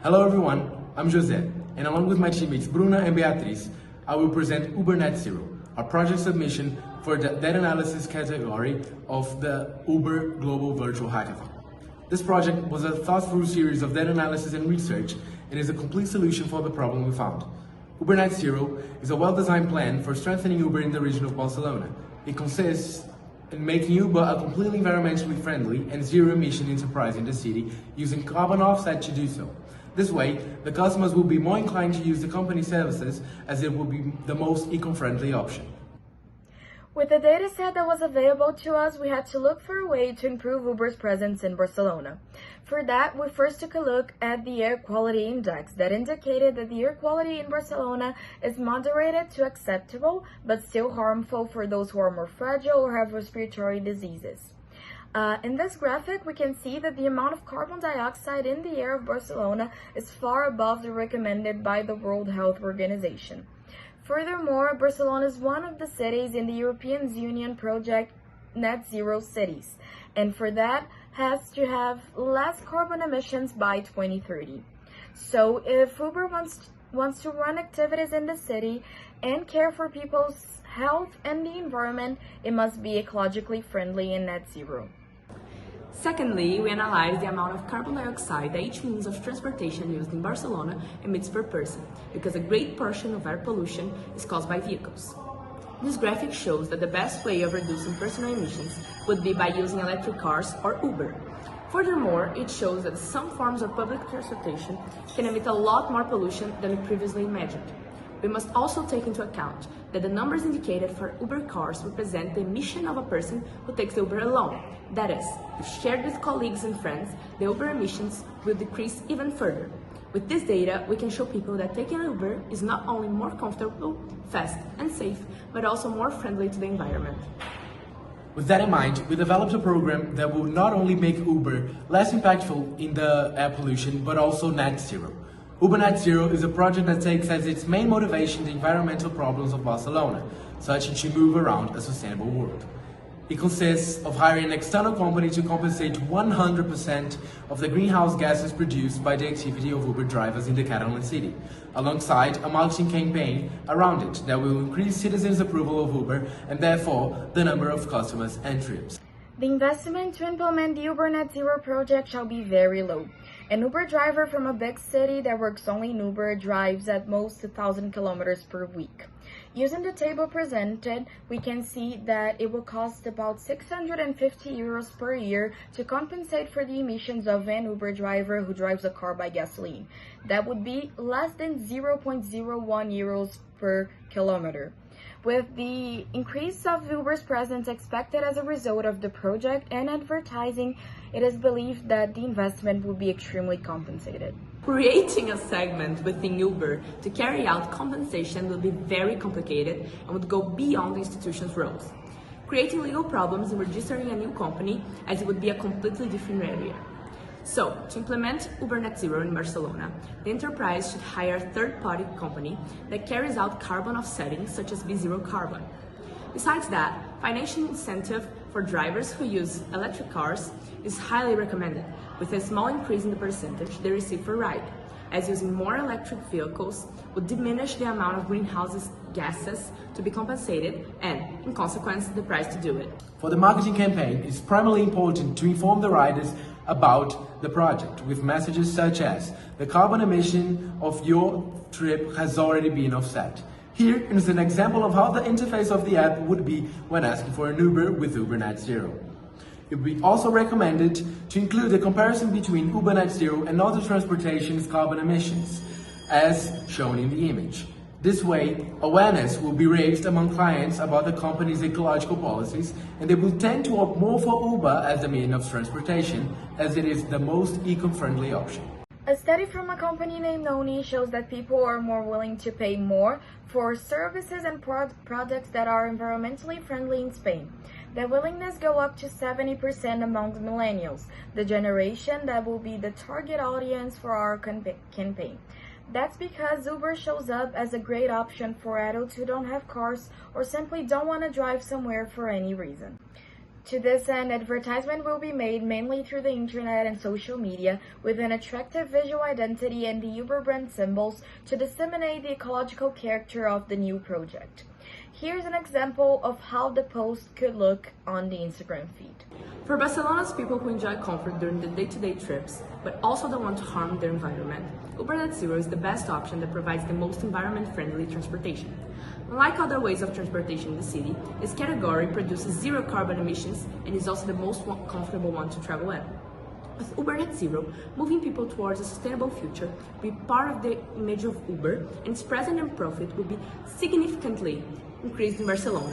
Hello everyone, I'm Jose, and along with my teammates Bruna and Beatriz, I will present Uber Net Zero, our project submission for the data analysis category of the Uber Global Virtual Hackathon. This project was a thoughtful series of data analysis and research and is a complete solution for the problem we found. Uber Net Zero is a well-designed plan for strengthening Uber in the region of Barcelona. It consists in making Uber a completely environmentally friendly and zero-emission enterprise in the city using carbon offset to do so. This way, the customers will be more inclined to use the company's services as it will be the most eco-friendly option. With the dataset that was available to us, we had to look for a way to improve Uber's presence in Barcelona. For that, we first took a look at the air quality index that indicated that the air quality in Barcelona is moderated to acceptable, but still harmful for those who are more fragile or have respiratory diseases. In this graphic, we can see that the amount of carbon dioxide in the air of Barcelona is far above the recommended by the World Health Organization. Furthermore, Barcelona is one of the cities in the European Union project Net Zero Cities, and for that has to have less carbon emissions by 2030. So if Uber wants to run activities in the city and care for people's health and the environment, it must be ecologically friendly and net zero. Secondly, we analyzed the amount of carbon dioxide that each means of transportation used in Barcelona emits per person, because a great portion of air pollution is caused by vehicles. This graphic shows that the best way of reducing personal emissions would be by using electric cars or Uber. Furthermore, it shows that some forms of public transportation can emit a lot more pollution than we previously imagined. We must also take into account that the numbers indicated for Uber cars represent the emission of a person who takes the Uber alone. That is, if shared with colleagues and friends, the Uber emissions will decrease even further. With this data, we can show people that taking an Uber is not only more comfortable, fast, and safe, but also more friendly to the environment. With that in mind, we developed a program that will not only make Uber less impactful in the air pollution, but also net zero. Uber Net Zero is a project that takes as its main motivation the environmental problems of Barcelona, such as to move around a sustainable world. It consists of hiring an external company to compensate 100% of the greenhouse gases produced by the activity of Uber drivers in the Catalan city, alongside a marketing campaign around it that will increase citizens' approval of Uber and therefore the number of customers and trips. The investment to implement the Uber Net Zero project shall be very low. An Uber driver from a big city that works only in Uber drives at most 1,000 kilometers per week. Using the table presented, we can see that it will cost about 650 euros per year to compensate for the emissions of an Uber driver who drives a car by gasoline. That would be less than 0.01 euros per kilometer. With the increase of Uber's presence expected as a result of the project and advertising, it is believed that the investment will be extremely compensated. Creating a segment within Uber to carry out compensation will be very complicated and would go beyond the institution's roles, creating legal problems in registering a new company, as it would be a completely different area. So, to implement Uber Net Zero in Barcelona, the enterprise should hire a third-party company that carries out carbon offsetting, such as B0 Carbon. Besides that, financial incentive for drivers who use electric cars is highly recommended, with a small increase in the percentage they receive for ride, as using more electric vehicles would diminish the amount of greenhouse gases to be compensated and, in consequence, the price to do it. For the marketing campaign, it's primarily important to inform the riders about the project with messages such as the carbon emission of your trip has already been offset. Here is an example of how the interface of the app would be when asking for an Uber with Uber Net Zero. It would be also recommended to include a comparison between Uber Net Zero and other transportation's carbon emissions, as shown in the image. This way, awareness will be raised among clients about the company's ecological policies, and they will tend to opt more for Uber as the means of transportation, as it is the most eco-friendly option. A study from a company named Noni shows that people are more willing to pay more for services and products that are environmentally friendly in Spain. The willingness go up to 70% among the millennials, the generation that will be the target audience for our campaign. That's because Uber shows up as a great option for adults who don't have cars or simply don't want to drive somewhere for any reason. To this end, advertisement will be made mainly through the internet and social media with an attractive visual identity and the Uber brand symbols to disseminate the ecological character of the new project. Here's an example of how the post could look on the Instagram feed. For Barcelona's people who enjoy comfort during the day-to-day trips, but also don't want to harm their environment, Uber Net Zero is the best option that provides the most environment-friendly transportation. Unlike other ways of transportation in the city, this category produces zero carbon emissions and is also the most comfortable one to travel in. With Uber Net Zero, moving people towards a sustainable future will be part of the image of Uber, and its presence and profit will be significantly increased in Barcelona.